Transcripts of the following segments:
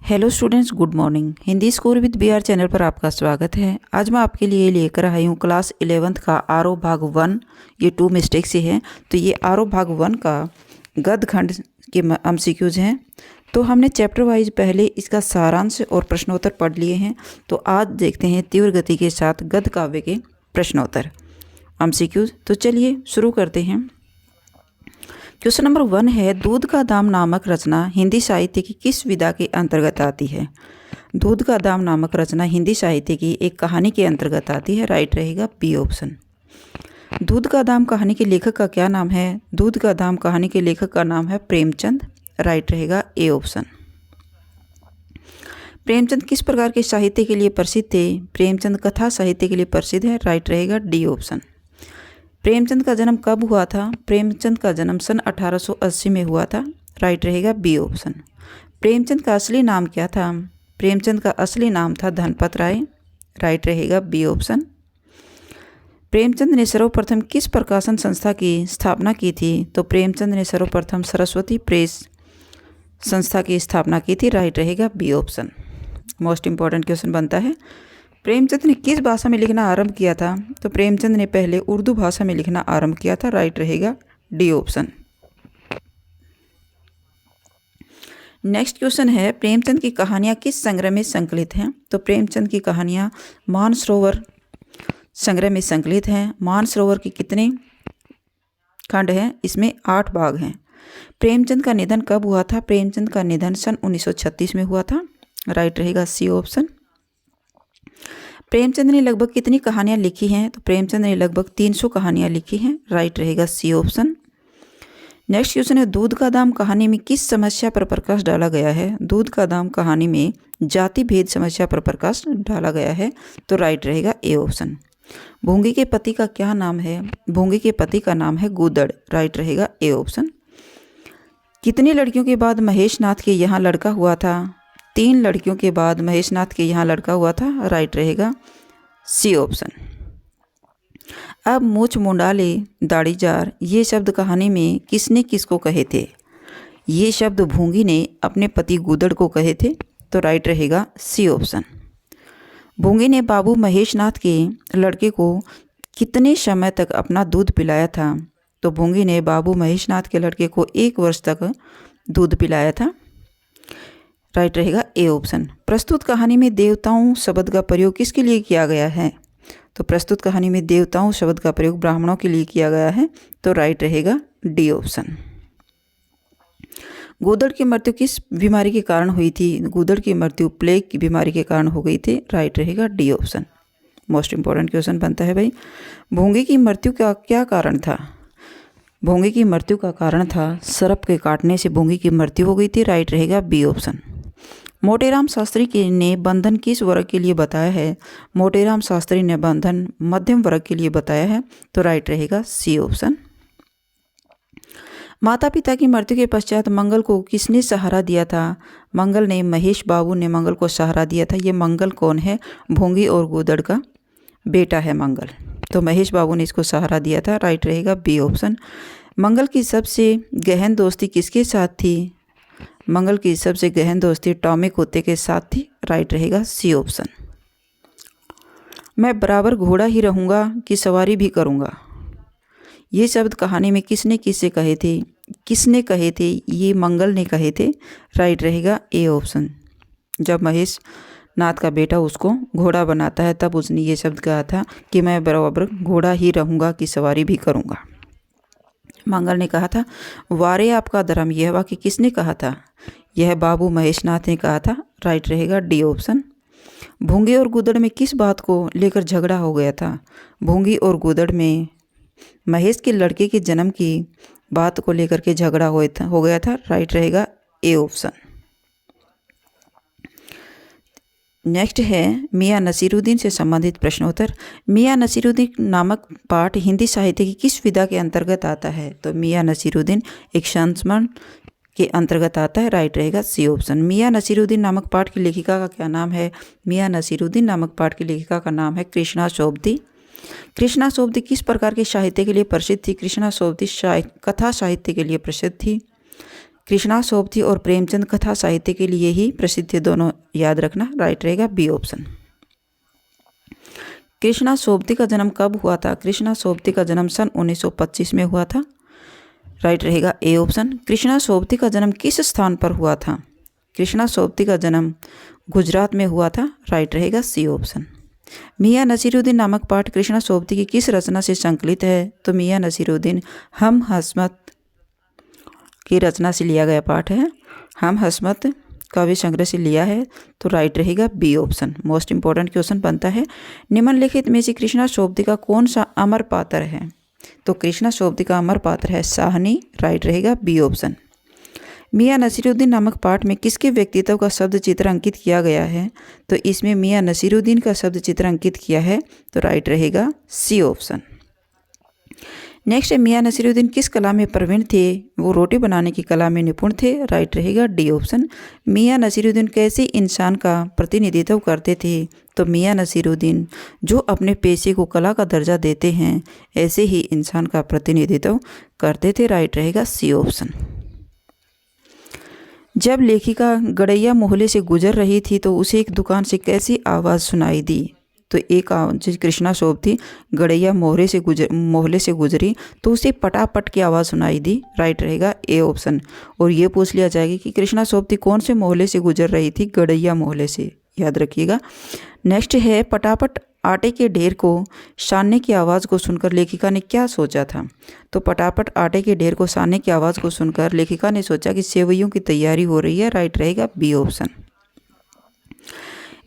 Hello students, good morning. Hindi score with BR channel पर आपका स्वागत है। आज मैं आपके लिए लेकर आई हूँ क्लास 11th का आरोह भाग 1। ये 2 मिस्टेक से है, तो ये आरोह भाग 1 का गद्य खंड के MCQs हैं। तो हमने चैप्टर वाइज पहले इसका सारांश और प्रश्नोत्तर पढ़ लिए हैं। तो आज देखते हैं तीव्र गति के साथ गद्य काव्य के प्रश्नोत्तर MCQs। तो चलिए शुरू करते हैं। क्वेश्चन नंबर 1 है, दूध का दाम नामक रचना हिंदी साहित्य की किस विधा के अंतर्गत आती है? दूध का दाम नामक रचना हिंदी साहित्य की एक कहानी के अंतर्गत आती है। राइट रहेगा बी ऑप्शन। दूध का दाम कहानी के लेखक का क्या नाम है? दूध का दाम कहानी के लेखक का नाम है प्रेमचंद। राइट रहेगा ए ऑप्शन। प्रेमचंद किस प्रकार के साहित्य के लिए प्रसिद्ध थे? प्रेमचंद कथा साहित्य के लिए प्रसिद्ध है। राइट रहेगा डी ऑप्शन। प्रेमचंद का जन्म कब हुआ था? प्रेमचंद का जन्म सन 1880 में हुआ था। राइट रहेगा बी ऑप्शन। प्रेमचंद का असली नाम क्या था? प्रेमचंद का असली नाम था धनपत राय। राइट रहेगा बी ऑप्शन। प्रेमचंद ने सर्वप्रथम किस प्रकाशन संस्था की स्थापना की थी? तो प्रेमचंद ने सर्वप्रथम सरस्वती प्रेस संस्था की स्थापना की थी। राइट रहेगा B option. Most important question बनता है, प्रेमचंद ने किस भाषा में लिखना आरंभ किया था? तो प्रेमचंद ने पहले उर्दू भाषा में लिखना आरंभ किया था। राइट रहेगा डी ऑप्शन। नेक्स्ट क्वेश्चन है, प्रेमचंद की कहानियाँ किस संग्रह में संकलित हैं? तो प्रेमचंद की कहानियाँ मानसरोवर संग्रह में संकलित हैं। मानसरोवर के कितने खंड हैं? इसमें 8 भाग हैं। प्रेमचंद का निधन कब हुआ था? प्रेमचंद का निधन सन 1936 में हुआ था। राइट रहेगा सी ऑप्शन। प्रेमचंद ने लगभग कितनी कहानियाँ लिखी हैं? तो प्रेमचंद ने लगभग 300 कहानियाँ लिखी हैं। राइट रहेगा सी ऑप्शन। नेक्स्ट क्वेश्चन है, दूध का दाम कहानी में किस समस्या पर प्रकाश डाला गया है? दूध का दाम कहानी में जाति भेद समस्या पर प्रकाश डाला गया है। तो राइट रहेगा ए ऑप्शन। भोंगी के पति का क्या नाम है? भोंगी के पति का नाम है गूदड़। राइट रहेगा ए ऑप्शन। कितनी लड़कियों के बाद महेश नाथ के यहाँ लड़का हुआ था? 3 लड़कियों के बाद महेश नाथ के यहाँ लड़का हुआ था। राइट रहेगा सी ऑप्शन। अब मूछ मुंडाले दाढ़ीजार ये शब्द कहानी में किसने किसको कहे थे? ये शब्द भोंगी ने अपने पति गूदड़ को कहे थे। तो राइट रहेगा सी ऑप्शन। भोंगी ने बाबू महेश नाथ के लड़के को कितने समय तक अपना दूध पिलाया था? तो भोंगी ने बाबू महेश नाथ के लड़के को 1 वर्ष तक दूध पिलाया था। राइट रहेगा ए ऑप्शन। प्रस्तुत कहानी में देवताओं शब्द का प्रयोग किसके लिए किया गया है? तो प्रस्तुत कहानी में देवताओं शब्द का प्रयोग ब्राह्मणों के लिए किया गया है। तो राइट रहेगा डी ऑप्शन। गूदड़ की मृत्यु किस बीमारी के कारण हुई थी? गूदड़ की मृत्यु प्लेग की बीमारी के कारण हो गई थी। राइट रहेगा D option. Most important question बनता है भाई, भोंगी की मृत्यु का क्या कारण था? भोंगी की मृत्यु का कारण था सर्प के काटने से भोंगी की मृत्यु हो गई थी। राइट रहेगा बी ऑप्शन। मोटेराम शास्त्री ने बंधन किस वर्ग के लिए बताया है? मोटेराम शास्त्री ने बंधन मध्यम वर्ग के लिए बताया है। तो राइट रहेगा सी ऑप्शन। माता पिता की मृत्यु के पश्चात मंगल को किसने सहारा दिया था? मंगल ने महेश बाबू ने मंगल को सहारा दिया था। ये मंगल कौन है? भोंगी और गूदड़ का बेटा है मंगल। तो महेश बाबू ने इसको सहारा दिया था। राइट रहेगा बी ऑप्शन। मंगल की सबसे गहन दोस्ती किसके साथ थी? मंगल की सबसे गहन दोस्ती टॉमी कुत्ते के साथ थी। राइट रहेगा सी ऑप्शन। मैं बराबर घोड़ा ही रहूँगा कि सवारी भी करूँगा, ये शब्द कहानी में किसने किससे कहे थे? किसने कहे थे? ये मंगल ने कहे थे। राइट रहेगा ए ऑप्शन। जब महेश नाथ का बेटा उसको घोड़ा बनाता है तब उसने ये शब्द कहा था कि मैं बराबर घोड़ा ही रहूँगा कि सवारी भी करूँगा। मंगल ने कहा था। वारे आपका धर्म, यह वाक्य किसने कहा था? यह बाबू महेश नाथ ने कहा था। राइट रहेगा डी ऑप्शन। भोंगी और गूदड़ में किस बात को लेकर झगड़ा हो गया था? भोंगी और गूदड़ में महेश के लड़के के जन्म की बात को लेकर के झगड़ा हो गया था। राइट रहेगा ए ऑप्शन। नेक्स्ट है, मियाँ नसीरुद्दीन से संबंधित प्रश्नोत्तर। मियाँ नसीरुद्दीन नामक पाठ हिंदी साहित्य की किस विधा के अंतर्गत आता है? तो मियाँ नसीरुद्दीन एक संस्मरण के अंतर्गत आता है। राइट रहेगा सी ऑप्शन। मियाँ नसीरुद्दीन नामक पाठ की लेखिका का क्या नाम है? मियाँ नसीरुद्दीन नामक पाठ की लेखिका का नाम है कृष्णा सोबती। कृष्णा सोबती किस प्रकार के साहित्य के लिए प्रसिद्ध थी? कृष्णा सोबती कथा साहित्य के लिए प्रसिद्ध थी। कृष्णा सोबती और प्रेमचंद कथा साहित्य के लिए ही प्रसिद्ध थे, दोनों याद रखना, राइट रहेगा बी ऑप्शन। कृष्णा सोबती का जन्म कब हुआ था? कृष्णा सोबती का जन्म सन 1925 में हुआ था, राइट रहेगा ए ऑप्शन। कृष्णा सोबती का जन्म किस स्थान पर हुआ था? कृष्णा सोबती का जन्म गुजरात में हुआ था, राइट रहेगा सी ऑप्शन। मियाँ नसीरुद्दीन नामक पाठ कृष्णा सोबती की किस रचना से संकलित है? तो मियाँ नसीरुद्दीन हम हस्मत की रचना से लिया गया पाठ है, हम हस्मत काव्य संग्रह से लिया है, तो राइट रहेगा B option. Most important question बनता है, निम्नलिखित में से कृष्णा सोबती का कौन सा अमर पात्र है? तो कृष्णा सोबती का अमर पात्र है साहनी, राइट रहेगा बी ऑप्शन। मियाँ नसीरुद्दीन नामक पाठ में किसके व्यक्तित्व का शब्द चित्र अंकित किया गया है? तो इसमें मियाँ नसीरुद्दीन का शब्द चित्र अंकित किया है, तो राइट रहेगा सी ऑप्शन। नेक्स्ट है, मियाँ नसीरुद्दीन किस कला में प्रवीण थे? वो रोटी बनाने की कला में निपुण थे, राइट रहेगा डी ऑप्शन। मियाँ नसीरुद्दीन कैसे इंसान का प्रतिनिधित्व करते थे? तो मियाँ नसीरुद्दीन जो अपने पेशे को कला का दर्जा देते हैं, ऐसे ही इंसान का प्रतिनिधित्व करते थे, राइट रहेगा सी ऑप्शन। जब लेखिका गड़ैया मोहल्ले से गुजर रही थी तो उसे एक दुकान से कैसी आवाज़ सुनाई दी? तो एक आवाज़, कृष्णा सोबती गड़ैया मोहल्ले से गुजरी तो उसे पटापट की आवाज़ सुनाई दी, राइट रहेगा ए ऑप्शन। और ये पूछ लिया जाएगा कि कृष्णा सोबती कौन से मोहल्ले से गुजर रही थी? गड़ैया मोहल्ले से, याद रखिएगा। नेक्स्ट है, पटापट आटे के ढेर को सानने की आवाज़ को सुनकर लेखिका ने क्या सोचा था? तो पटापट आटे के ढेर को सानने की आवाज़ को सुनकर लेखिका ने सोचा कि सेवइयों की तैयारी हो रही है, राइट रहेगा बी ऑप्शन।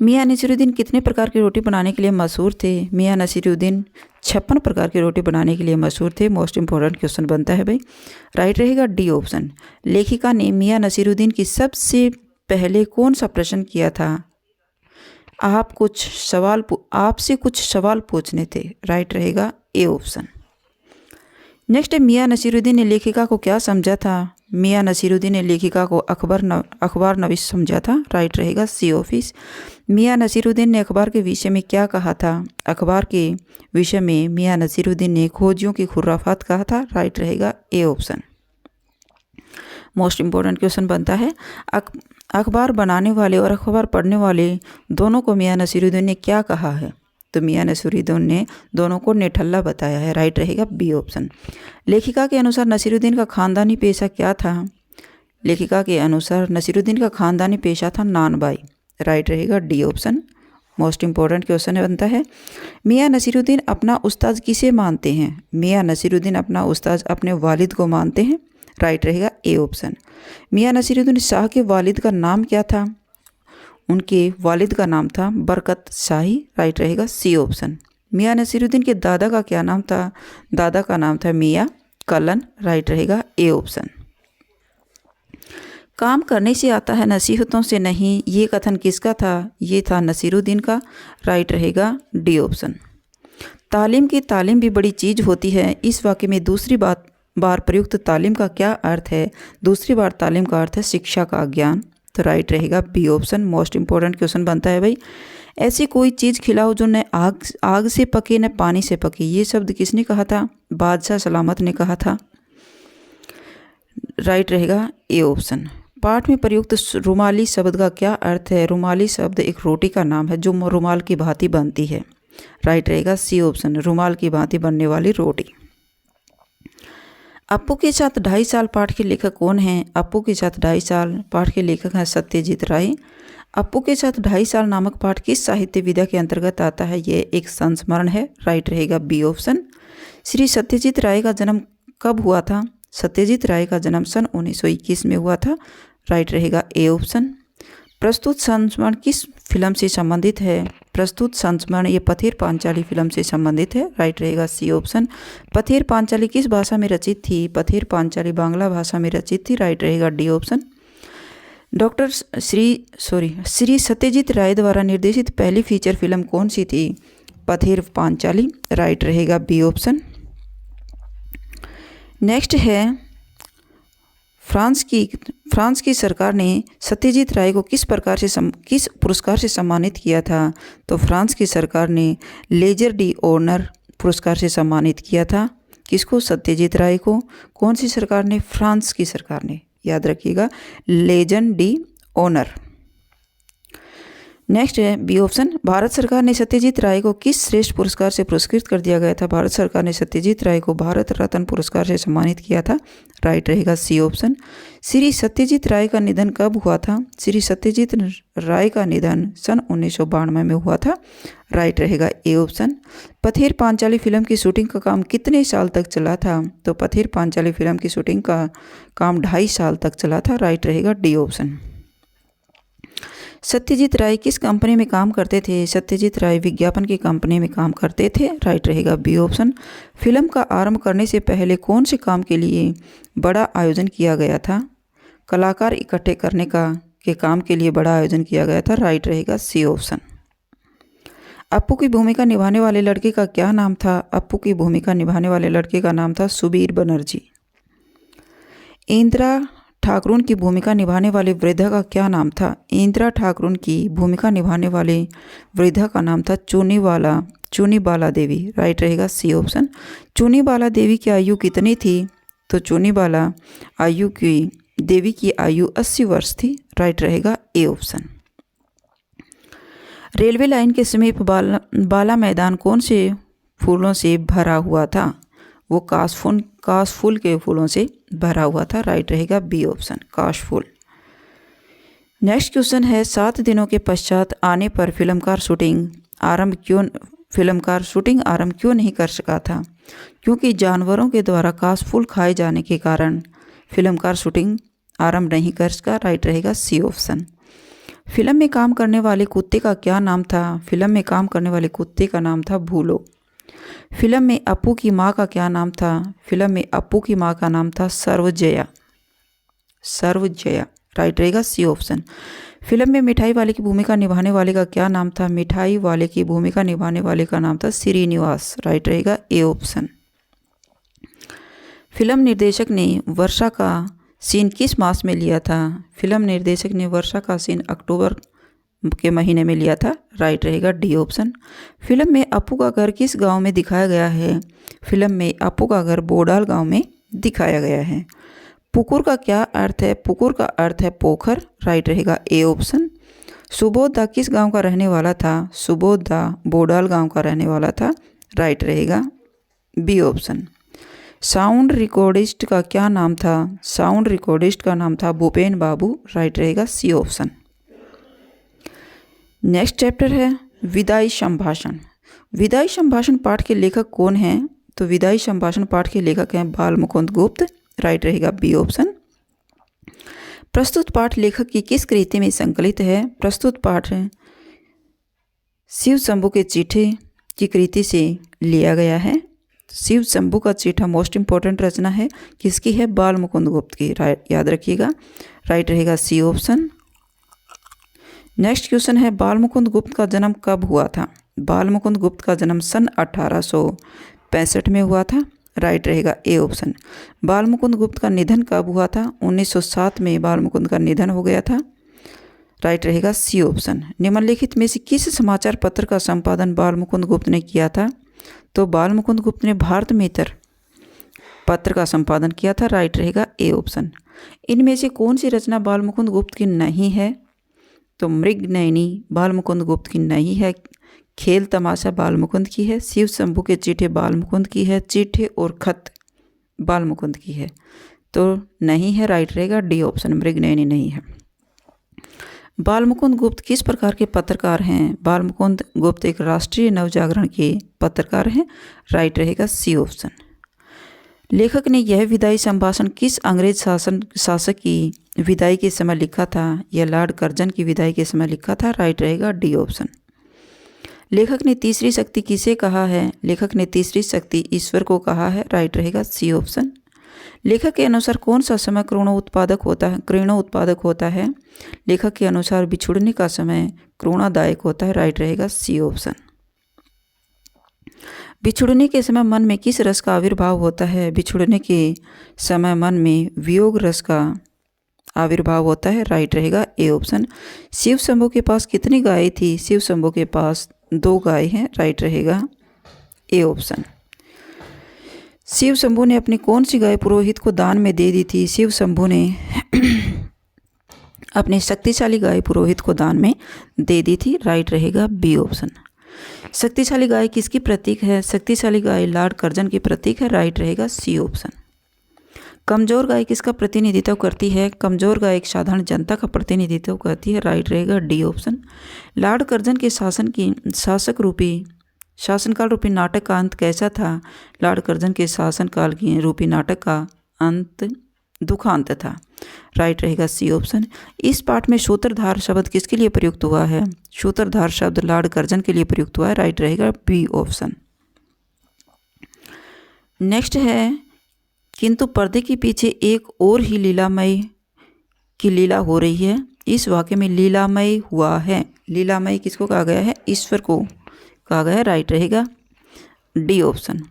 मियाँ नसीरुद्दीन कितने प्रकार की रोटी बनाने के लिए मशहूर थे? मियाँ नसीरुद्दीन 56 प्रकार की रोटी बनाने के लिए मशहूर थे। मोस्ट इंपॉर्टेंट क्वेश्चन बनता है भाई, राइट रहेगा डी ऑप्शन। लेखिका ने मियाँ नसीरुद्दीन की सबसे पहले कौन सा प्रश्न किया था? आपसे कुछ सवाल पूछने थे, राइट रहेगा ए ऑप्शन। नेक्स्ट है, मियाँ नसीरुद्दीन ने लेखिका को क्या समझा था? मियाँ नसीरुद्दीन ने लेखिका को अखबार नवीस समझा था, राइट रहेगा सी ऑफिस। मियाँ नसीरुद्दीन ने अखबार के विषय में क्या कहा था? अखबार के विषय में मियाँ नसीरुद्दीन ने खोजियों की खुराफात कहा था, राइट रहेगा A option. Most important question बनता है, अखबार बनाने वाले और अखबार पढ़ने वाले दोनों को मियाँ नसीरुद्दीन ने क्या कहा है? तो मियाँ नसीरुद्दीन ने दोनों को नेठल्ला बताया है, राइट रहेगा बी ऑप्शन। लेखिका के अनुसार नसीरुद्दीन का खानदानी पेशा क्या था? लेखिका के अनुसार नसीरुद्दीन का खानदानी पेशा था नानबाई, राइट रहेगा D option. Most important question बनता है, मियाँ नसीरुद्दीन अपना उस्ताद किसे मानते हैं? मियाँ नसीरुद्दीन अपना उस्ताद अपने वालिद को मानते हैं, राइट रहेगा ए ऑप्शन। मियाँ नसीरुद्दीन शाह के वालिद का नाम क्या था? उनके वालिद का नाम था बरकत शाही, राइट रहेगा सी ऑप्शन। मियाँ नसीरुद्दीन के दादा का क्या नाम था? दादा का नाम था मियाँ कलन, राइट रहेगा ए ऑप्शन। काम करने से आता है नसीहतों से नहीं, ये कथन किसका था? ये था नसीरुद्दीन का, राइट रहेगा डी ऑप्शन। तालीम की तालीम भी बड़ी चीज़ होती है, इस वाक्य में दूसरी बार प्रयुक्त तालीम का क्या अर्थ है? दूसरी बार तालीम का अर्थ है शिक्षा का ज्ञान, तो राइट रहेगा B option. Most important question बनता है भाई, ऐसी कोई चीज़ खिलाओ जो न आग से पके न पानी से पके, ये शब्द किसने कहा था? बादशाह सलामत ने कहा था, राइट रहेगा ए ऑप्शन। पाठ में प्रयुक्त रुमाली शब्द का क्या अर्थ है? रुमाली शब्द एक रोटी का नाम है जो रुमाल की भांति बनती है, राइट रहेगा सी ऑप्शन, रुमाल की भांति बनने वाली रोटी। अप्पू के साथ 2.5 साल पाठ के लेखक कौन हैं? अप्पू के साथ 2.5 साल पाठ के लेखक हैं सत्यजीत राय। अप्पू के साथ 2.5 साल नामक पाठ किस साहित्य विधा के अंतर्गत आता है? ये एक संस्मरण है, राइट रहेगा बी ऑप्शन। श्री सत्यजीत राय का जन्म कब हुआ था? सत्यजीत राय का जन्म सन 1921 में हुआ था, राइट रहेगा ए ऑप्शन। प्रस्तुत संस्मरण किस फिल्म से संबंधित है? प्रस्तुत संस्मरण ये पथेर पांचाली फिल्म से संबंधित है, राइट रहेगा सी ऑप्शन। पथेर पांचाली किस भाषा में रचित थी? पथेर पांचाली बांग्ला भाषा में रचित थी, राइट रहेगा D option. Doctor Shri Satyajit Ray द्वारा निर्देशित पहली फीचर फिल्म कौन सी थी? पथेर पांचाली, राइट रहेगा बी ऑप्शन। नेक्स्ट है, फ्रांस की सरकार ने सत्यजीत राय को किस पुरस्कार से सम्मानित किया था? तो फ्रांस की सरकार ने लेजर डी ऑनर पुरस्कार से सम्मानित किया था। किसको? सत्यजीत राय को। कौन सी सरकार ने? फ्रांस की सरकार ने, याद रखिएगा, लेजन डी ऑनर। नेक्स्ट है बी ऑप्शन, भारत सरकार ने सत्यजीत राय को किस श्रेष्ठ पुरस्कार से पुरस्कृत कर दिया गया था? भारत सरकार ने सत्यजीत राय को भारत रत्न पुरस्कार से सम्मानित किया था। राइट रहेगा सी ऑप्शन। श्री सत्यजीत राय का निधन कब हुआ था? श्री सत्यजीत राय का निधन सन 1992 में हुआ था। राइट रहेगा A option. Pather Panchali film की शूटिंग का काम कितने साल तक चला था? तो पथेर पांचाली फिल्म की शूटिंग का काम 2.5 साल तक चला था। राइट रहेगा डी ऑप्शन। सत्यजीत राय किस कंपनी में काम करते थे? सत्यजीत राय विज्ञापन की कंपनी में काम करते थे। राइट रहेगा बी ऑप्शन। फिल्म का आरंभ करने से पहले कौन से काम के लिए बड़ा आयोजन किया गया था? कलाकार इकट्ठे करने के काम के लिए बड़ा आयोजन किया गया था। राइट रहेगा सी ऑप्शन। अप्पू की भूमिका निभाने वाले लड़के का क्या नाम था? अप्पू की भूमिका निभाने वाले लड़के का नाम था सुबीर बनर्जी। इंदिरा ठाकुरून की भूमिका निभाने वाले वृद्धा का क्या नाम था? इंदिरा ठाकुरून की भूमिका निभाने वाले वृद्धा का नाम था चुनीबाला देवी। राइट रहेगा सी ऑप्शन। चुनीबाला देवी की आयु कितनी थी? तो चुनीबाला देवी की आयु 80 वर्ष थी। राइट रहेगा ए ऑप्शन। रेलवे लाइन के समीप बाला मैदान कौन से फूलों से भरा हुआ था? वो काशफूल के फूलों से भरा हुआ था। राइट रहेगा बी ऑप्शन, काशफूल। नेक्स्ट क्वेश्चन है, 7 दिनों के पश्चात आने पर फिल्मकार शूटिंग आरंभ क्यों नहीं कर सका था? क्योंकि जानवरों के द्वारा काशफूल खाए जाने के कारण फिल्मकार शूटिंग आरंभ नहीं कर सका। राइट रहेगा सी ऑप्शन। फिल्म में काम करने वाले कुत्ते का क्या नाम था? फिल्म में काम करने वाले कुत्ते का नाम था भूलो। फिल्म में अप्पू की माँ का क्या नाम था? फिल्म में अप्पू की माँ का नाम था सर्वजया। राइट रहेगा सी ऑप्शन। फिल्म में मिठाई वाले की भूमिका निभाने वाले का क्या नाम था? मिठाई वाले की भूमिका निभाने वाले का नाम था श्रीनिवास। राइट रहेगा ए ऑप्शन। फिल्म निर्देशक ने वर्षा का सीन किस मास में लिया था? फिल्म निर्देशक ने वर्षा का सीन अक्टूबर के महीने में लिया था। राइट रहेगा डी ऑप्शन। फिल्म में अप्पू का घर किस गांव में दिखाया गया है? फिल्म में अप्पू का घर बोडाल गांव में दिखाया गया है। पुकुर का क्या अर्थ है? पुकुर का अर्थ है पोखर। राइट रहेगा ए ऑप्शन। सुबोधा किस गांव का रहने वाला था? सुबोधा बोडाल गांव का रहने वाला था। राइट रहेगा बी ऑप्शन। साउंड रिकॉर्डिस्ट का क्या नाम था? साउंड रिकॉर्डिस्ट का नाम था भूपेन बाबू। राइट रहेगा सी ऑप्शन। नेक्स्ट चैप्टर है विदाई संभाषण। विदाई संभाषण पाठ के लेखक कौन हैं? तो विदाई संभाषण पाठ के लेखक हैं बाल मुकुंद गुप्त। राइट रहेगा बी ऑप्शन। प्रस्तुत पाठ लेखक की किस कृति में संकलित है? प्रस्तुत पाठ शिव शंभू के चीठे की कृति से लिया गया है। शिव शंभू का चीठा मोस्ट इंपॉर्टेंट रचना है। किसकी है? बाल मुकुंद गुप्त की। याद रखिएगा। राइट रहेगा सी ऑप्शन। नेक्स्ट क्वेश्चन है, बाल मुकुंद गुप्त का जन्म कब हुआ था? बाल मुकुंद गुप्त का जन्म सन 1865 में हुआ था। राइट रहेगा ए ऑप्शन। बाल मुकुंद गुप्त का निधन कब हुआ था? 1907 में बाल मुकुंद का निधन हो गया था। राइट रहेगा सी ऑप्शन। निम्नलिखित में से किस समाचार पत्र का संपादन बाल मुकुंद गुप्त ने किया था? तो बाल मुकुंद गुप्त ने भारत मित्र पत्र का संपादन किया था। राइट रहेगा ए ऑप्शन। इनमें से कौन सी रचना बाल मुकुंद गुप्त की नहीं है? तो मृगनयनी बाल मुकुंद गुप्त की नहीं है। खेल तमाशा बाल मुकुंद की है। शिव शंभू के चीठे बाल मुकुंद की है। चीठे और खत बाल मुकुंद की है। तो नहीं है। राइट रहेगा डी ऑप्शन, मृगनयनी नहीं है। बाल मुकुंद गुप्त किस प्रकार के पत्रकार हैं? बाल मुकुंद गुप्त एक राष्ट्रीय नवजागरण के पत्रकार हैं। राइट रहेगा सी ऑप्शन। लेखक ने यह विदाई संभाषण किस अंग्रेज शासक की विदाई के समय लिखा था? यह लॉर्ड कर्जन की विदाई के समय लिखा था। राइट रहेगा डी ऑप्शन। लेखक ने तीसरी शक्ति किसे कहा है? लेखक ने तीसरी शक्ति ईश्वर को कहा है। राइट रहेगा सी ऑप्शन। लेखक के अनुसार कौन सा समय ऋण उत्पादक होता है? लेखक के अनुसार बिछुड़ने का समय ऋणदायक होता है। राइट रहेगा सी ऑप्शन। बिछुड़ने के समय मन में किस रस का आविर्भाव होता है? बिछुड़ने के समय मन में वियोग रस का आविर्भाव होता है। राइट रहेगा ए ऑप्शन। शिव शंभू के पास कितनी गाय थी? शिव शंभू के पास 2 गाय हैं। राइट रहेगा ए ऑप्शन। शिव शंभू ने अपनी कौन सी गाय पुरोहित को दान में दे दी थी? शिव शंभू ने अपनी शक्तिशाली गाय पुरोहित को दान में दे दी थी। राइट रहेगा बी ऑप्शन। शक्तिशाली गाय किसकी प्रतीक है? शक्तिशाली गाय लॉर्ड कर्जन की प्रतीक है। राइट रहेगा सी ऑप्शन। कमजोर गाय किसका प्रतिनिधित्व करती है? कमजोर गाय एक साधारण जनता का प्रतिनिधित्व करती है। राइट रहेगा डी ऑप्शन। लॉर्ड कर्जन के शासनकाल रूपी नाटक का अंत कैसा था? लॉर्ड कर्जन के शासनकाल की रूपी नाटक का अंत दुखांत था। राइट रहेगा सी ऑप्शन। इस पाठ में सूत्रधार शब्द किसके लिए प्रयुक्त हुआ है? सूत्रधार शब्द लॉर्ड कर्जन के लिए प्रयुक्त हुआ है। राइट रहेगा बी ऑप्शन। नेक्स्ट है, किंतु पर्दे के पीछे एक और ही लीलामय की लीला हो रही है। इस वाक्य में लीलामय हुआ है। लीलामय किसको कहा गया है? ईश्वर को कहा गया है। राइट रहेगा डी ऑप्शन।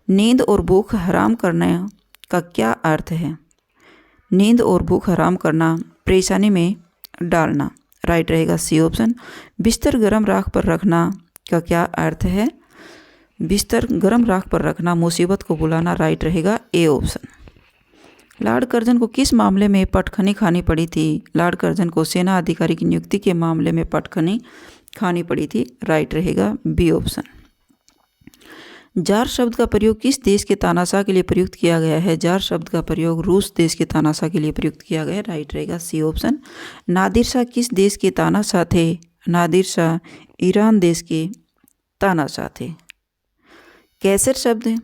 नींद और भूख हराम करने का क्या अर्थ है? नींद और भूख हराम करना, परेशानी में डालना। राइट रहेगा सी ऑप्शन। बिस्तर गर्म राख पर रखना का क्या अर्थ है? बिस्तर गर्म राख पर रखना, मुसीबत को बुलाना। राइट रहेगा ए ऑप्शन। लॉर्ड कर्जन को किस मामले में पटखनी खानी पड़ी थी? लॉर्ड कर्जन को सेना अधिकारी की नियुक्ति के मामले में पटखनी खानी पड़ी थी। राइट रहेगा बी ऑप्शन। जार शब्द का प्रयोग किस देश के तानाशाह के लिए प्रयुक्त किया गया है? जार शब्द का प्रयोग रूस देश के तानाशाह के लिए प्रयुक्त किया गया है। राइट रहेगा सी ऑप्शन। नादिर शाह किस देश के तानाशाह थे? नादिर शाह ईरान देश के तानाशाह थे। कैसर शब्द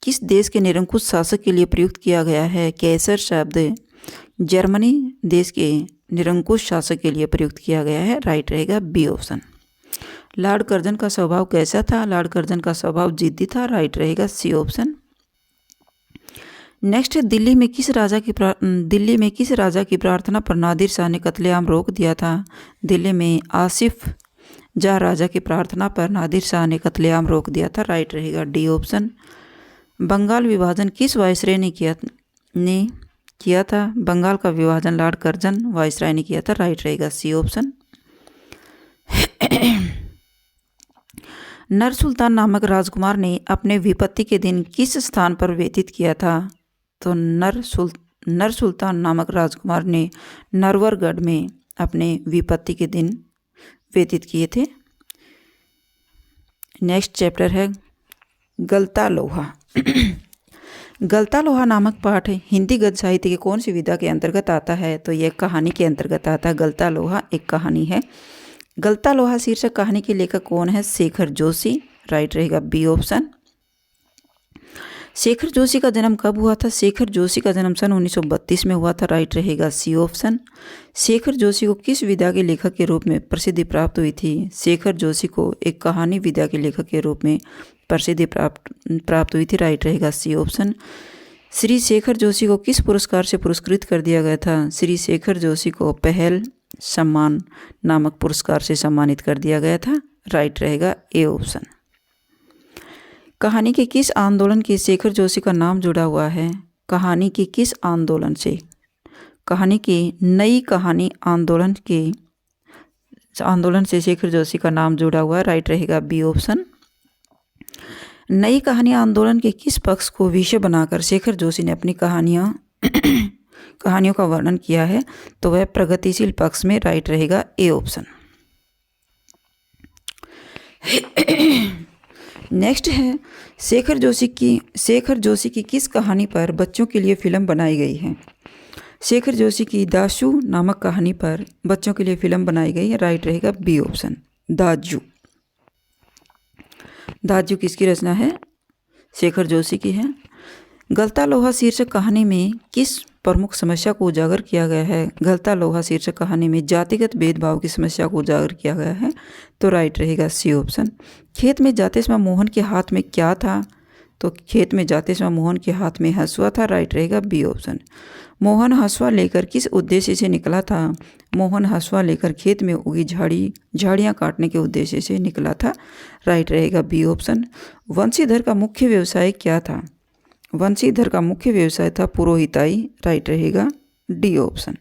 किस देश के निरंकुश शासक के लिए प्रयुक्त किया गया है? कैसर शब्द जर्मनी देश के निरंकुश शासक के लिए प्रयुक्त किया गया है। राइट रहेगा बी ऑप्शन। लॉर्ड कर्जन का स्वभाव कैसा था? लॉर्ड कर्जन का स्वभाव जिद्दी था। राइट रहेगा सी ऑप्शन। नेक्स्ट है, दिल्ली में किस राजा की प्रार्थना पर नादिर शाह ने कत्लेआम रोक दिया था? दिल्ली में आसिफ जाह राजा की प्रार्थना पर नादिर शाह ने कत्लेआम रोक दिया था। राइट रहेगा डी ऑप्शन। बंगाल विभाजन किस वायसराय ने किया था? बंगाल का विभाजन लॉर्ड कर्जन वायसराय ने किया था। राइट रहेगा सी ऑप्शन। नर सुल्तान नामक राजकुमार ने अपने विपत्ति के दिन किस स्थान पर व्यतीत किया था? तो नर सुल्तान नामक राजकुमार ने नरवरगढ़ में अपने विपत्ति के दिन व्यतीत किए थे। नेक्स्ट चैप्टर है गलता लोहा। गलता लोहा नामक पाठ हिंदी गद्य साहित्य की कौन सी विधा के अंतर्गत आता है? तो यह कहानी के अंतर्गत आता है। गलता लोहा एक कहानी है। गलता लोहा शीर्षक कहानी के लेखक कौन है? शेखर जोशी। राइट रहेगा बी ऑप्शन। शेखर जोशी का जन्म कब हुआ था? शेखर जोशी का जन्म सन 1932 में हुआ था। राइट रहेगा सी ऑप्शन। शेखर जोशी को किस विधा के लेखक के रूप में प्रसिद्धि प्राप्त हुई थी? शेखर जोशी को एक कहानी विधा के लेखक के रूप में प्रसिद्धि प्राप्त हुई थी। राइट रहेगा सी ऑप्शन। श्री शेखर जोशी को किस पुरस्कार से पुरस्कृत कर दिया गया था? श्री शेखर जोशी को पहल सम्मान नामक पुरस्कार से सम्मानित कर दिया गया था। राइट रहेगा ए ऑप्शन। कहानी के किस आंदोलन के शेखर जोशी का नाम जुड़ा हुआ है? कहानी के किस आंदोलन से? कहानी की नई कहानी आंदोलन से शेखर जोशी का नाम जुड़ा हुआ है। राइट रहेगा बी ऑप्शन। नई कहानी आंदोलन के किस पक्ष को विषय बनाकर शेखर जोशी ने अपनी कहानियों का वर्णन किया है? तो वह प्रगतिशील पक्ष में। राइट रहेगा ए ऑप्शन। नेक्स्ट है, शेखर जोशी की किस कहानी पर बच्चों के लिए फिल्म बनाई गई है? शेखर जोशी की दाशू नामक कहानी पर बच्चों के लिए फिल्म बनाई गई है। राइट रहेगा बी ऑप्शन। दाजू किसकी रचना है? शेखर जोशी की है। गलता लोहा शीर्षक कहानी में किस प्रमुख समस्या को उजागर किया गया है? गलता लोहा शीर्षक कहानी में जातिगत भेदभाव की समस्या को उजागर किया गया है। तो राइट रहेगा सी ऑप्शन। खेत में जाते समय मोहन के हाथ में क्या था? तो खेत में जाते समय मोहन के हाथ में हंसुआ था। राइट रहेगा बी ऑप्शन। मोहन हंसुआ लेकर किस उद्देश्य से निकला था? मोहन हंसुआ लेकर खेत में उगी झाड़ियाँ काटने के उद्देश्य से निकला था। राइट रहेगा बी ऑप्शन। वंशीधर का मुख्य व्यवसाय क्या था? वंशीधर का मुख्य व्यवसाय था पुरोहिताई। राइट रहेगा डी ऑप्शन।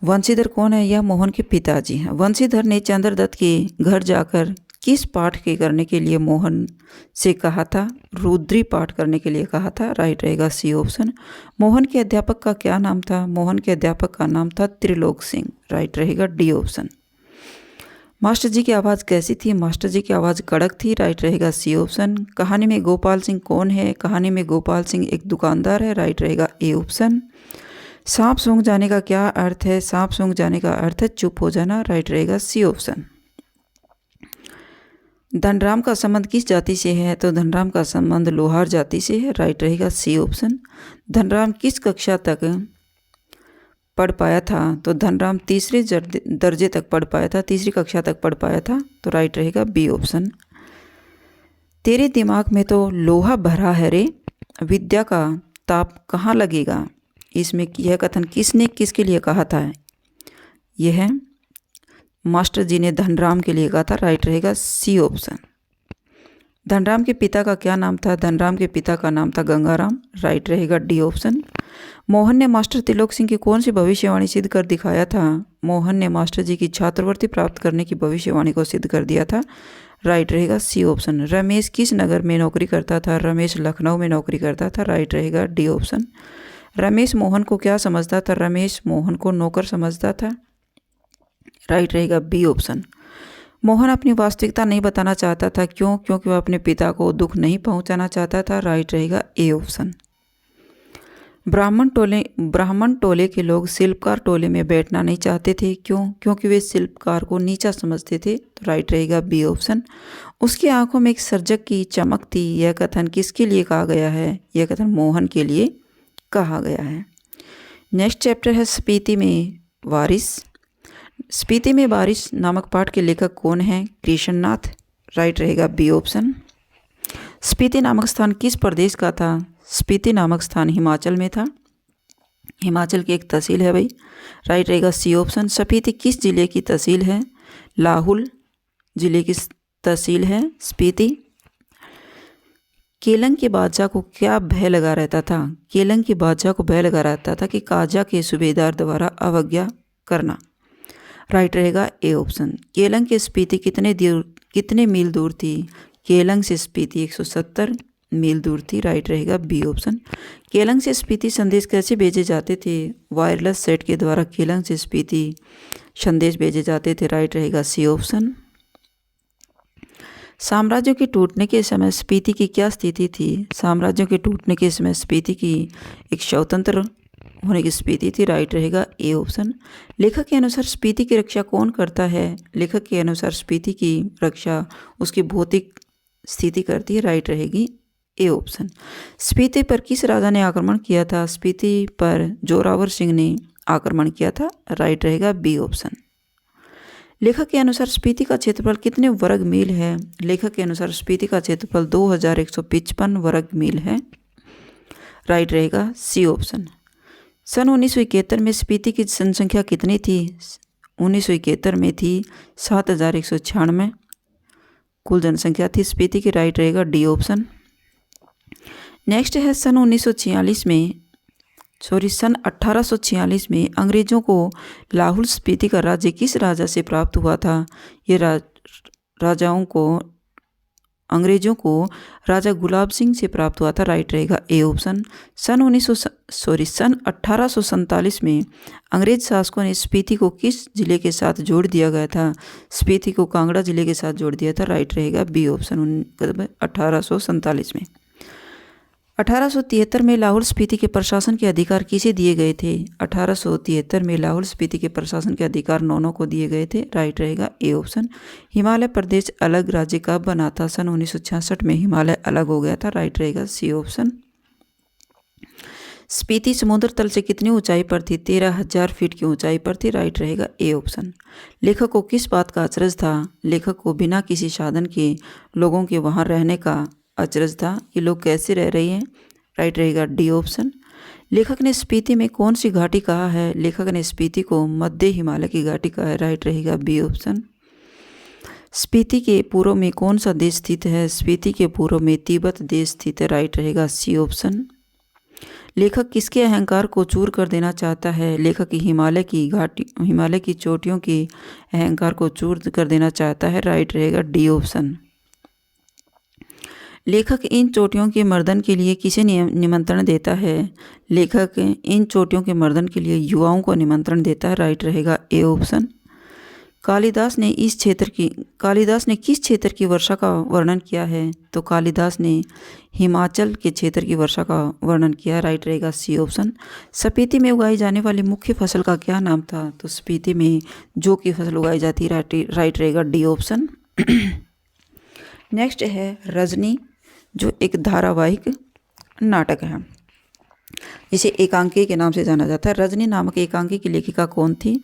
वंशीधर कौन है? यह मोहन के पिताजी हैं। वंशीधर ने चंद्रदत्त के घर जाकर किस पाठ के करने के लिए मोहन से कहा था? रुद्री पाठ करने के लिए कहा था। राइट रहेगा सी ऑप्शन। मोहन के अध्यापक का क्या नाम था? मोहन के अध्यापक का नाम था त्रिलोक सिंह। राइट रहेगा डी ऑप्शन। मास्टर जी की आवाज़ कैसी थी? मास्टर जी की आवाज़ कड़क थी। राइट रहेगा सी ऑप्शन। कहानी में गोपाल सिंह कौन है? कहानी में गोपाल सिंह एक दुकानदार है। राइट रहेगा ए ऑप्शन। सांप सूंघ जाने का क्या अर्थ है? सांप सूंघ जाने का अर्थ है चुप हो जाना। राइट रहेगा सी ऑप्शन। धनराम का संबंध किस जाति से है? तो धनराम का संबंध लोहार जाति से है। राइट रहेगा सी ऑप्शन। धनराम किस कक्षा तक पढ़ पाया था? तो धनराम तीसरे दर्जे तक पढ़ पाया था, तीसरी कक्षा तक पढ़ पाया था। तो राइट रहेगा बी ऑप्शन। तेरे दिमाग में तो लोहा भरा है रे, विद्या का ताप कहाँ लगेगा? इसमें यह कथन किसने किसके लिए कहा था? यह है मास्टर जी ने धनराम के लिए कहा था। राइट रहेगा सी ऑप्शन। धनराम के पिता का क्या नाम था? धनराम के पिता का नाम था गंगाराम। राइट रहेगा डी ऑप्शन। मोहन ने मास्टर त्रिलोक सिंह की कौन सी भविष्यवाणी सिद्ध कर दिखाया था? मोहन ने मास्टर जी की छात्रवृत्ति प्राप्त करने की भविष्यवाणी को सिद्ध कर दिया था। राइट रहेगा सी ऑप्शन। रमेश किस नगर में नौकरी करता था? रमेश लखनऊ में नौकरी करता था। राइट रहेगा डी ऑप्शन। रमेश मोहन को क्या समझता था? रमेश मोहन को नौकर समझता था। राइट रहेगा बी ऑप्शन। मोहन अपनी वास्तविकता नहीं बताना चाहता था। क्यों? क्योंकि वह अपने पिता को दुख नहीं पहुंचाना चाहता था। राइट रहेगा ए ऑप्शन। ब्राह्मण टोले के लोग शिल्पकार टोले में बैठना नहीं चाहते थे। क्यों? क्योंकि वे शिल्पकार को नीचा समझते थे। तो राइट रहेगा बी ऑप्शन। उसकी आंखों में एक सर्जक की चमक थी। यह कथन किसके लिए कहा गया है? यह कथन मोहन के लिए कहा गया है। नेक्स्ट चैप्टर है स्पीति में बारिश। स्पीति में बारिश नामक पाठ के लेखक कौन हैं? कृष्णनाथ। राइट रहेगा बी ऑप्शन। स्पीति नामक स्थान किस प्रदेश का था? स्पीति नामक स्थान हिमाचल में था। हिमाचल की एक तहसील है भाई। राइट रहेगा सी ऑप्शन। स्पीति किस जिले की तहसील है? लाहौल जिले की तहसील है स्पीति। केलंग के बादशाह को क्या भय लगा रहता था? केलंग के बादशाह को भय लगा रहता था कि काजा के सूबेदार द्वारा अवज्ञा करना। राइट रहेगा ए ऑप्शन। केलंग के स्पीति कितने मील दूर थी? केलंग से स्पीति 170 मील दूर थी। राइट रहेगा बी ऑप्शन। केलंग से स्पीति संदेश कैसे भेजे जाते थे? वायरलेस सेट के द्वारा केलंग से स्पीति संदेश भेजे जाते थे। राइट रहेगा सी ऑप्शन। साम्राज्यों के टूटने के समय स्पीति की क्या स्थिति थी? साम्राज्यों के टूटने के समय स्पीति की एक स्वतंत्र होने की स्पीति थी। राइट रहेगा ए ऑप्शन। लेखक के अनुसार स्पीति की रक्षा कौन करता है? लेखक के अनुसार स्पीति की रक्षा उसकी भौतिक स्थिति करती है। राइट रहेगी ए ऑप्शन। स्पीति पर किस राजा ने आक्रमण किया था? स्पीति पर जोरावर सिंह ने आक्रमण किया था। राइट रहेगा बी ऑप्शन। लेखक के अनुसार स्पीति का क्षेत्रफल कितने वर्ग मील है? लेखक के अनुसार स्पीति का क्षेत्रफल 2155 वर्ग मील है। राइट रहेगा सी ऑप्शन। सन 1971 में स्पीति की जनसंख्या कितनी थी? 1971 में थी 7196 कुल जनसंख्या थी स्पीति की। राइट रहेगा डी ऑप्शन। नेक्स्ट है सन 1846 में अंग्रेजों को लाहौल स्पीति का राज्य किस राजा से प्राप्त हुआ था? ये अंग्रेजों को राजा गुलाब सिंह से प्राप्त हुआ था। राइट रहेगा ए ऑप्शन। सन 1847 में अंग्रेज शासकों ने स्पीति को किस जिले के साथ जोड़ दिया गया था? स्पीति को कांगड़ा जिले के साथ जोड़ दिया था। राइट रहेगा बी ऑप्शन। 1847 में 1873 में लाहौल स्पीति के प्रशासन के अधिकार किसे दिए गए थे? 1873 में लाहौल स्पीति के प्रशासन के अधिकार नौनों को दिए गए थे। राइट रहेगा ए ऑप्शन। हिमालय प्रदेश अलग राज्य कब बना था? सन 1966 में हिमालय अलग हो गया था। राइट रहेगा सी ऑप्शन। स्पीति समुद्र तल से कितनी ऊंचाई पर थी? 13,000 फीट की ऊंचाई पर थी। राइट रहेगा ए ऑप्शन। लेखक को किस बात का अचरज था? लेखक को बिना किसी साधन के लोगों के वहां रहने का अचरज था। ये लोग कैसे रह रही हैं? राइट रहेगा डी ऑप्शन। लेखक ने स्पीति में कौन सी घाटी कहा है? लेखक ने स्पीति को मध्य हिमालय की घाटी कहा है। राइट रहेगा बी ऑप्शन। स्पीति के पूर्व में कौन सा देश स्थित है? स्पीति के पूर्व में तिब्बत देश स्थित है। राइट रहेगा सी ऑप्शन। लेखक किसके अहंकार को चूर कर देना चाहता है? लेखक हिमालय की चोटियों की अहंकार को चूर कर देना चाहता है। राइट रहेगा डी ऑप्शन। लेखक इन चोटियों के मर्दन के लिए किसे निमंत्रण देता है? लेखक इन चोटियों के मर्दन के लिए युवाओं को निमंत्रण देता है। राइट रहेगा ए ऑप्शन। कालिदास ने किस क्षेत्र की वर्षा का वर्णन किया है? तो कालिदास ने हिमाचल के क्षेत्र की वर्षा का वर्णन किया। राइट रहेगा सी ऑप्शन। स्पीति में उगाई जाने वाली मुख्य फसल का क्या नाम था? तो स्पीति में जौ की फसल उगाई जाती है। राइट रहेगा डी ऑप्शन। नेक्स्ट है रजनी, जो एक धारावाहिक नाटक है, इसे एकांकी के नाम से जाना जाता है। रजनी नामक एकांकी की लेखिका कौन थी?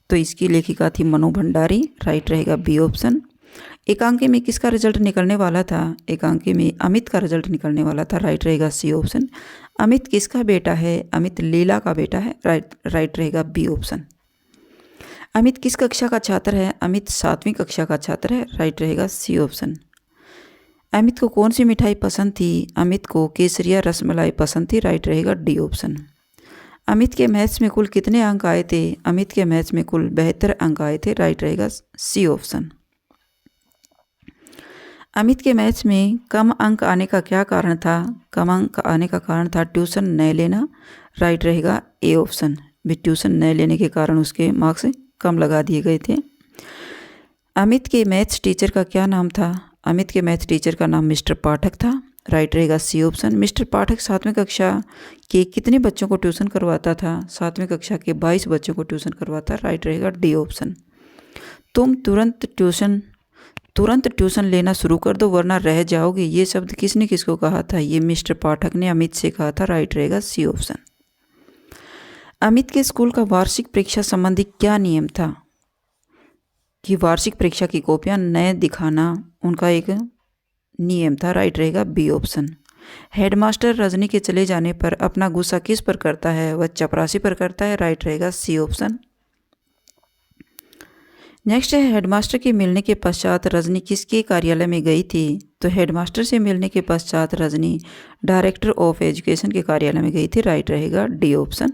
तो इसकी लेखिका थी मनु भंडारी। राइट रहेगा बी ऑप्शन। एकांकी में किसका रिजल्ट निकलने वाला था? एकांकी में अमित का रिजल्ट निकलने वाला था। राइट रहेगा सी ऑप्शन। अमित किसका बेटा है? अमित लीला का बेटा है। राइट रहेगा बी ऑप्शन। अमित किस कक्षा का छात्र है? अमित 7वीं कक्षा का छात्र है। राइट रहेगा सी ऑप्शन। अमित को कौन सी मिठाई पसंद थी? अमित को केसरिया रसमलाई पसंद थी। राइट रहेगा डी ऑप्शन। अमित के मैथ्स में कुल कितने अंक आए थे? अमित के मैथ्स में कुल 72 अंक आए थे। राइट रहेगा सी ऑप्शन। अमित के मैथ्स में कम अंक आने का क्या कारण था? कम अंक आने का कारण था ट्यूशन न लेना। राइट रहेगा ए ऑप्शन। भी ट्यूशन न लेने के कारण उसके मार्क्स कम लगा दिए गए थे। अमित के मैथ्स टीचर का क्या नाम था? अमित के मैथ टीचर का नाम मिस्टर पाठक था। राइट रहेगा सी ऑप्शन। मिस्टर पाठक 7वीं कक्षा के कितने बच्चों को ट्यूशन करवाता था? 7वीं कक्षा के 22 बच्चों को ट्यूशन करवाता। राइट रहेगा डी ऑप्शन। तुम तुरंत ट्यूशन लेना शुरू कर दो वरना रह जाओगे, ये शब्द किसने किसको कहा था? ये मिस्टर पाठक ने अमित से कहा था। राइट रहेगा सी ऑप्शन। अमित के स्कूल का वार्षिक परीक्षा संबंधी क्या नियम था? कि वार्षिक परीक्षा की कॉपियां न दिखाना उनका एक नियम था। राइट रहेगा बी ऑप्शन। हेडमास्टर रजनी के चले जाने पर अपना गुस्सा किस पर करता है? वह चपरासी पर करता है। राइट रहेगा सी ऑप्शन। नेक्स्ट है हेडमास्टर के मिलने के पश्चात रजनी किसके कार्यालय में गई थी? तो हेडमास्टर से मिलने के पश्चात रजनी डायरेक्टर ऑफ एजुकेशन के कार्यालय में गई थी। राइट रहेगा डी ऑप्शन।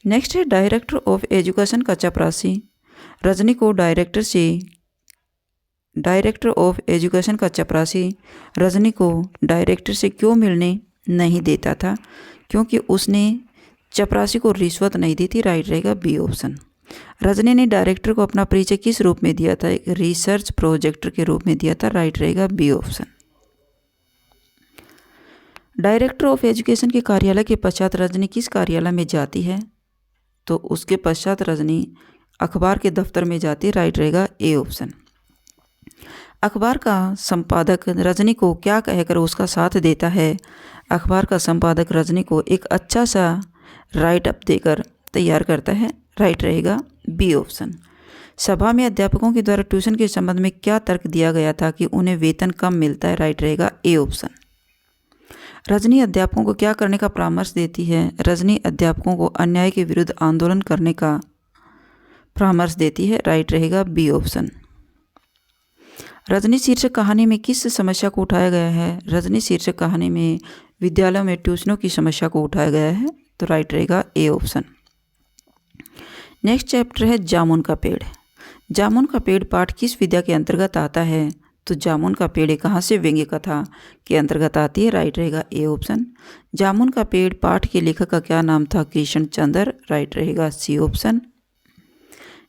नेक्स्ट है डायरेक्टर ऑफ एजुकेशन का चपरासी रजनी को डायरेक्टर ऑफ एजुकेशन का चपरासी रजनी को डायरेक्टर से क्यों मिलने नहीं देता था? क्योंकि उसने चपरासी को रिश्वत नहीं दी थी। राइट रहेगा बी ऑप्शन। रजनी ने डायरेक्टर को अपना परिचय किस रूप में दिया था? एक रिसर्च प्रोजेक्टर के रूप में दिया था। राइट रहेगा B option. Director of education के कार्यालय के पश्चात रजनी किस कार्यालय में जाती है? तो उसके पश्चात रजनी अखबार के दफ्तर में जाती है। राइट रहेगा ए ऑप्शन। अखबार का संपादक रजनी को क्या कहकर उसका साथ देता है? अखबार का संपादक रजनी को एक अच्छा सा राइट अप देकर तैयार करता है। राइट रहेगा बी ऑप्शन। सभा में अध्यापकों के द्वारा ट्यूशन के संबंध में क्या तर्क दिया गया था कि उन्हें वेतन कम मिलता है? राइट रहेगा ए ऑप्शन। रजनी अध्यापकों को क्या करने का परामर्श देती है? रजनी अध्यापकों को अन्याय के विरुद्ध आंदोलन करने का परामर्श देती है। राइट रहेगा बी ऑप्शन। रजनी शीर्षक कहानी में किस समस्या को उठाया गया है? रजनी शीर्षक कहानी में विद्यालयों में ट्यूशनों की समस्या को उठाया गया है। तो राइट रहेगा ए ऑप्शन। नेक्स्ट चैप्टर है जामुन का पेड़। जामुन का पेड़ पाठ किस विद्या के अंतर्गत आता है? तो जामुन का पेड़ कहाँ से व्यंग्य कथा के अंतर्गत आती है। राइट रहेगा ए ऑप्शन। जामुन का पेड़ पाठ के लेखक का क्या नाम था? कृष्ण चंद्र। राइट रहेगा सी ऑप्शन।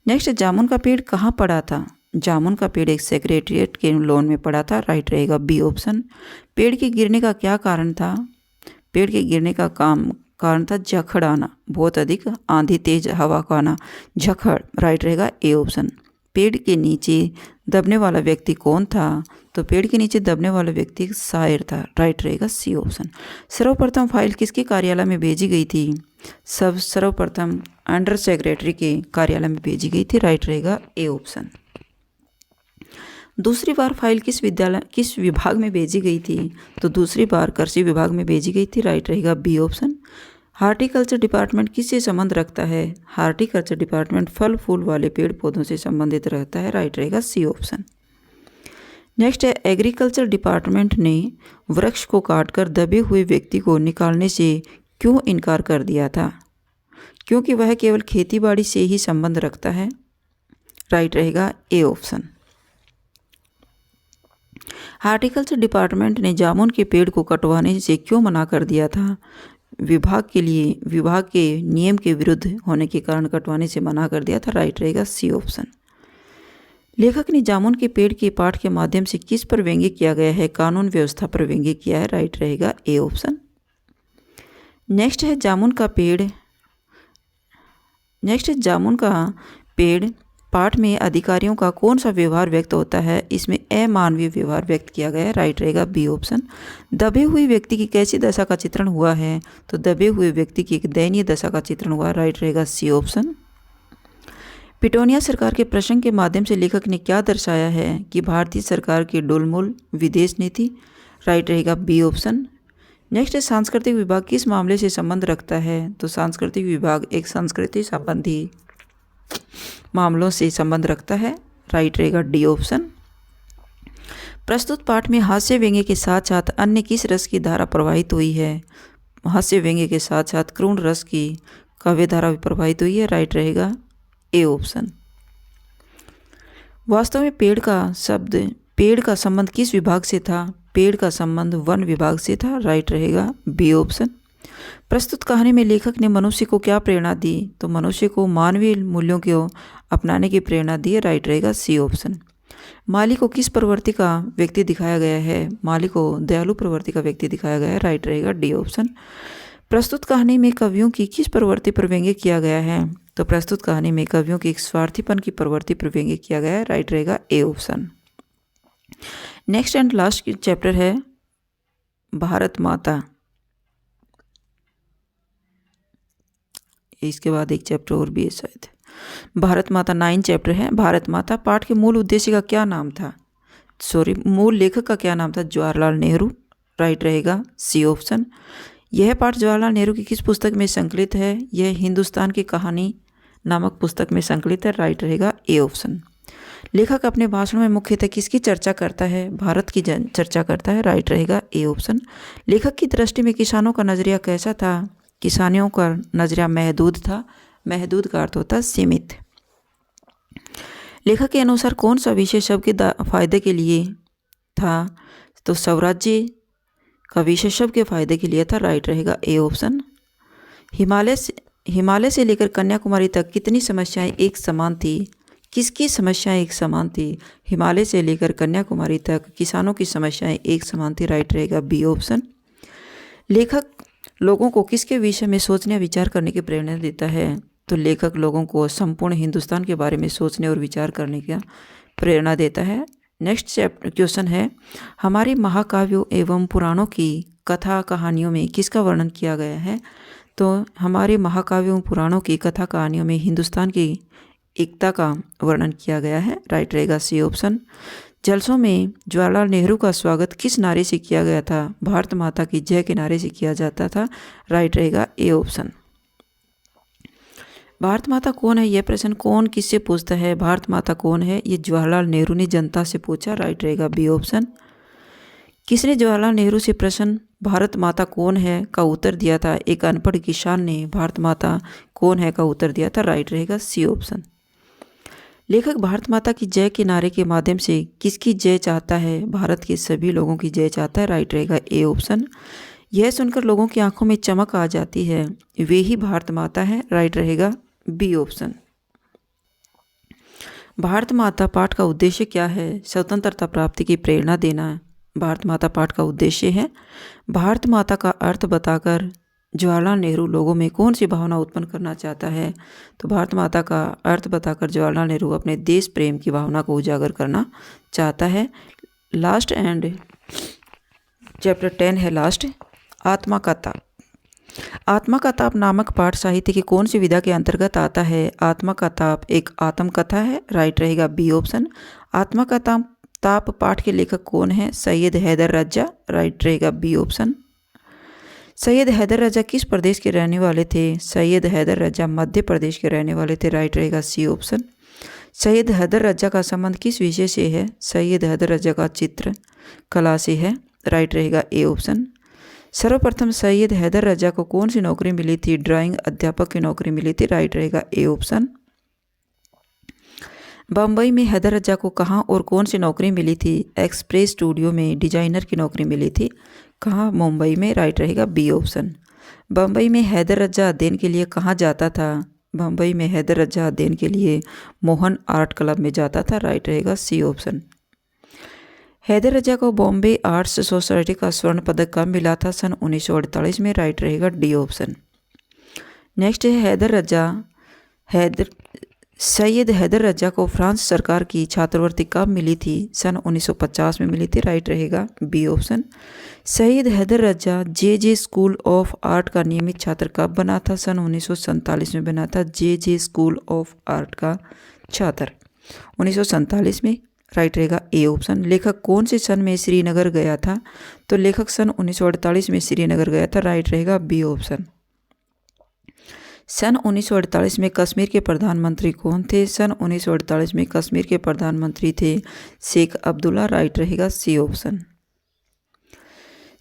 नेक्स्ट जामुन का पेड़ कहाँ पड़ा था? जामुन का पेड़ एक सेक्रेटरिएट के लॉन में पड़ा था। राइट रहेगा बी ऑप्शन। पेड़ के गिरने का क्या कारण था? पेड़ के गिरने का कारण था झखड़ आना, बहुत अधिक आंधी तेज हवा का आना, झखड़। राइट रहेगा ए ऑप्शन। पेड़ के नीचे दबने वाला व्यक्ति कौन था? तो पेड़ के नीचे दबने वाला व्यक्ति एक शायर था। राइट रहेगा सी ऑप्शन। सर्वप्रथम फाइल किसके कार्यालय में भेजी गई थी? सर्वप्रथम अंडर सेक्रेटरी के कार्यालय में भेजी गई थी। राइट रहेगा ए ऑप्शन। दूसरी बार फाइल किस विभाग में भेजी गई थी? तो दूसरी बार कृषि विभाग में भेजी गई थी। राइट रहेगा बी ऑप्शन। हार्टिकल्चर डिपार्टमेंट किससे संबंध रखता है? हार्टिकल्चर डिपार्टमेंट फल फूल वाले पेड़ पौधों से संबंधित रहता है। राइट रहेगा सी ऑप्शन। नेक्स्ट है एग्रीकल्चर डिपार्टमेंट ने वृक्ष को काटकर दबे हुए व्यक्ति को निकालने से क्यों इनकार कर दिया था? क्योंकि वह केवल खेतीबाड़ी से ही संबंध रखता है। राइट रहेगा ए ऑप्शन। हार्टिकल्चर डिपार्टमेंट ने जामुन के पेड़ को कटवाने से क्यों मना कर दिया था? विभाग के नियम के विरुद्ध होने के कारण कटवाने से मना कर दिया था। राइट रहेगा सी ऑप्शन। लेखक ने जामुन के पेड़ के पाठ के माध्यम से किस पर व्यंग्य किया गया है? कानून व्यवस्था पर व्यंग्य किया है। राइट रहेगा ए ऑप्शन। नेक्स्ट है जामुन का पेड़ पाठ में अधिकारियों का कौन सा व्यवहार व्यक्त होता है? इसमें अमानवीय व्यवहार व्यक्त किया गया है। राइट रहेगा बी ऑप्शन। दबे हुए व्यक्ति की कैसी दशा का चित्रण हुआ है? तो दबे हुए व्यक्ति की एक दयनीय दशा का चित्रण हुआ। राइट रहेगा सी ऑप्शन। पिटोनिया सरकार के प्रसंग के माध्यम से लेखक ने क्या दर्शाया है कि भारतीय सरकार की डुलमुल विदेश नीति? राइट रहेगा बी ऑप्शन। नेक्स्ट है सांस्कृतिक विभाग किस मामले से संबंध रखता है? तो सांस्कृतिक विभाग एक संस्कृति संबंधी मामलों से संबंध रखता है। राइट रहेगा डी ऑप्शन। प्रस्तुत पाठ में हास्य व्यंग्य के साथ साथ अन्य किस रस की धारा प्रवाहित हुई है? हास्य व्यंग्य के साथ साथ क्रूर रस की काव्य धारा भी प्रवाहित हुई है। राइट रहेगा ए ऑप्शन। वास्तव में पेड़ का संबंध किस विभाग से था? पेड़ का संबंध वन विभाग से था। राइट रहेगा बी ऑप्शन। प्रस्तुत कहानी में लेखक ने मनुष्य को क्या प्रेरणा दी? तो मनुष्य को मानवीय मूल्यों को अपनाने की प्रेरणा दी। राइट रहेगा सी ऑप्शन। माली को किस प्रवृत्ति का व्यक्ति दिखाया गया है? माली को दयालु प्रवृत्ति का व्यक्ति दिखाया गया है। राइट रहेगा डी ऑप्शन। प्रस्तुत कहानी में कवियों की किस प्रवृत्ति पर व्यंग्य किया गया है? तो प्रस्तुत कहानी में कवियों की एक स्वार्थीपन की प्रवृत्ति पर व्यंग्य किया गया है। राइट रहेगा A option. Next and last chapter है भारत माता। इसके बाद एक चैप्टर और भी है शायद। भारत माता 9 चैप्टर है। भारत माता पाठ के मूल उद्देश्य का क्या नाम था? मूल लेखक का क्या नाम था? जवाहरलाल नेहरू। राइट रहेगा सी ऑप्शन। यह पाठ जवाहरलाल नेहरू की किस पुस्तक में संकलित है? यह हिंदुस्तान की कहानी नामक पुस्तक में संकलित है। राइट रहेगा ए ऑप्शन। लेखक अपने भाषण में मुख्यतः किसकी चर्चा करता है? भारत की चर्चा करता है। राइट रहेगा ए ऑप्शन। लेखक की दृष्टि में किसानों का नजरिया कैसा था? किसानियों का नजरिया महदूद था। महदूद का अर्थ होता है सीमित। लेखक के अनुसार कौन सा विषय सबके फायदे के लिए था? तो स्वराज्य का विषय सबके फायदे के लिए था। राइट रहेगा ए ऑप्शन। हिमालय से लेकर कन्याकुमारी तक कितनी समस्याएं एक समान थी? किसकी समस्याएं एक समान थी? हिमालय से लेकर कन्याकुमारी तक किसानों की समस्याएं एक समान थी। राइट रहेगा बी ऑप्शन। लेखक लोगों को किसके विषय में सोचने विचार करने की प्रेरणा देता है? तो लेखक लोगों को संपूर्ण हिंदुस्तान के बारे में सोचने और विचार करने की प्रेरणा देता है। नेक्स्ट क्वेश्चन है हमारे महाकाव्यों एवं पुराणों की कथा कहानियों में किसका वर्णन किया गया है? तो हमारे महाकाव्यों पुराणों की कथा कहानियों में हिंदुस्तान की एकता का वर्णन किया गया है। राइट रहेगा सी ऑप्शन। जलसों में जवाहरलाल नेहरू का स्वागत किस नारे से किया गया था? भारत माता की जय के नारे से किया जाता था। राइट रहेगा ए ऑप्शन। भारत माता कौन है? यह प्रश्न कौन किससे पूछता है? भारत माता कौन है? ये जवाहरलाल नेहरू ने जनता से पूछा। राइट रहेगा बी ऑप्शन। किसने जवाहरलाल नेहरू से प्रश्न भारत माता कौन है का उत्तर दिया था? एक अनपढ़ किसान ने भारत माता कौन है का उत्तर दिया था। राइट रहेगा सी ऑप्शन। लेखक भारत माता की जय के नारे के माध्यम से किसकी जय चाहता है? भारत के सभी लोगों की जय चाहता है। राइट रहेगा ए ऑप्शन। यह सुनकर लोगों की आंखों में चमक आ जाती है, वे ही भारत माता है। राइट रहेगा बी ऑप्शन। भारत माता पाठ का उद्देश्य क्या है? स्वतंत्रता प्राप्ति की प्रेरणा देना भारत माता पाठ का उद्देश्य है। भारत माता का अर्थ बताकर जवाहरलाल नेहरू लोगों में कौन सी भावना उत्पन्न करना चाहता है? तो भारत माता का अर्थ बताकर जवाहरलाल नेहरू अपने देश प्रेम की भावना को उजागर करना चाहता है। लास्ट एंड चैप्टर 10 है लास्ट, आत्मा का ताप। आत्मा का ताप नामक पाठ साहित्य की कौन सी विधा के अंतर्गत आता है? आत्मा का ताप एक आत्मकथा है। राइट रहेगा बी ऑप्शन। आत्मा का ताप पाठ के लेखक कौन है? सैयद हैदर राजा। राइट रहेगा बी ऑप्शन। सैयद हैदर राजा किस प्रदेश के रहने वाले थे? सैयद हैदर राजा मध्य प्रदेश के रहने वाले थे। राइट रहेगा सी ऑप्शन। सैयद हैदर रजा का संबंध किस विषय से है? सैयद हैदर रजा का चित्र कला से है, राइट रहेगा ए ऑप्शन। सर्वप्रथम सैयद हैदर रजा को कौन सी नौकरी मिली थी? ड्राइंग अध्यापक की नौकरी मिली थी, राइट रहेगा ए ऑप्शन। बम्बई में हैदर रजा को कहाँ और कौन सी नौकरी मिली थी? एक्सप्रेस स्टूडियो में डिजाइनर की नौकरी मिली थी, कहाँ? मुंबई में, राइट रहेगा बी ऑप्शन। बम्बई में हैदर रजा अध्ययन के लिए कहाँ जाता था? बम्बई में हैदर रजा अध्ययन के लिए मोहन आर्ट क्लब में जाता था, राइट रहेगा सी ऑप्शन। हैदर रजा को बॉम्बे आर्ट्स सोसाइटी का स्वर्ण पदक कब मिला था? सन 1948 में, राइट रहेगा डी ऑप्शन। नेक्स्ट है सैयद हैदर रजा को फ्रांस सरकार की छात्रवृत्ति कब मिली थी? सन 1950 में मिली थी, राइट रहेगा B option. Syed Haider Raza J school of art का नियमित छात्र कब बना था? सन 1947 में बना था जे स्कूल ऑफ आर्ट का छात्र, 1947 में, राइट रहेगा ए ऑप्शन। लेखक कौन से सन में श्रीनगर गया था? तो लेखक सन 1948 में श्रीनगर गया था, राइट रहेगा बी ऑप्शन। सन 1948 में कश्मीर के प्रधानमंत्री कौन थे? सन 1948 में कश्मीर के प्रधानमंत्री थे शेख अब्दुल्ला, राइट रहेगा सी ऑप्शन।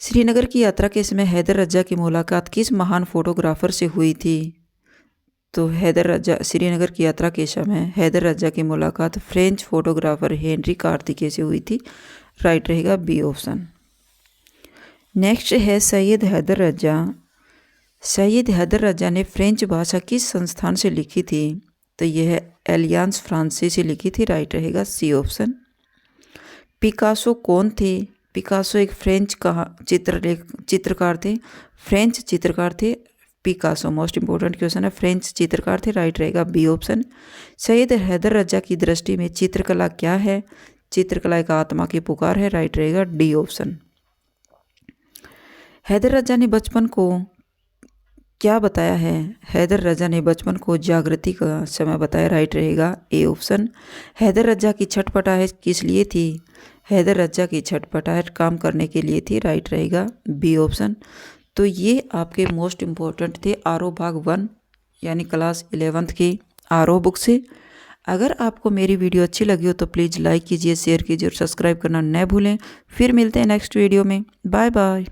श्रीनगर की यात्रा के समय हैदर रजा की मुलाकात किस महान फोटोग्राफर से हुई थी? तो हैदर रजा श्रीनगर की यात्रा के समय हैदर रजा की मुलाकात फ्रेंच फोटोग्राफर हेनरी कार्तिके से हुई थी, राइट रहेगा बी ऑप्शन। नेक्स्ट है सैयद हैदर रजा ने फ्रेंच भाषा किस संस्थान से लिखी थी? तो यह है एलियांस फ्रांसीसी से लिखी थी, राइट रहेगा सी ऑप्शन। पिकासो कौन थे? पिकासो एक फ्रेंच चित्रकार थे, फ्रेंच चित्रकार थे पिकासो। मोस्ट इंपॉर्टेंट क्वेश्चन है, फ्रेंच चित्रकार थे, राइट रहेगा बी ऑप्शन। सैयद हैदर रजा की दृष्टि में चित्रकला क्या है? चित्रकला एक आत्मा की पुकार है, राइट रहेगा डी ऑप्शन। हैदर रजा ने बचपन को क्या बताया है? हैदर रजा ने बचपन को जागृति का समय बताया, राइट रहेगा ए ऑप्शन। हैदर रजा की छटपटाहट किस लिए थी? हैदर रजा की छटपटाहट काम करने के लिए थी, राइट रहेगा बी ऑप्शन। तो ये आपके मोस्ट इम्पोर्टेंट थे आरओ भाग 1 यानी क्लास 11th की आरओ बुक से। अगर आपको मेरी वीडियो अच्छी लगी हो तो प्लीज़ लाइक कीजिए, शेयर कीजिए और सब्सक्राइब करना न भूलें। फिर मिलते हैं नेक्स्ट वीडियो में, बाय बाय।